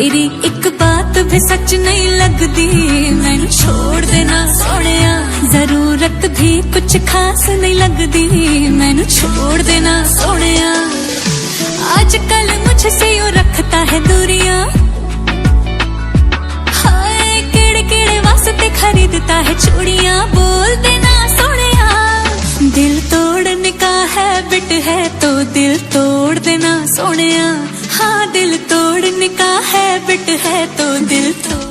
तेरी एक बात भी सच नहीं लगदी, मैनू छोड़ देना सोनिया। जरूरत भी कुछ खास नहीं लगदी, मैनू छोड़ देना सोनिया। आजकल मुझसे यूं रखता है दूरियां, हाय केड़े केड़े वास्ते खरीदता है चूड़ियां। बोल देना सोनिया, दिल तोड़ने का हैबिट है तो दिल तोड़ देना सोनिया। हाँ दिल तोड़ने का हैबिट है तो दिल तोड़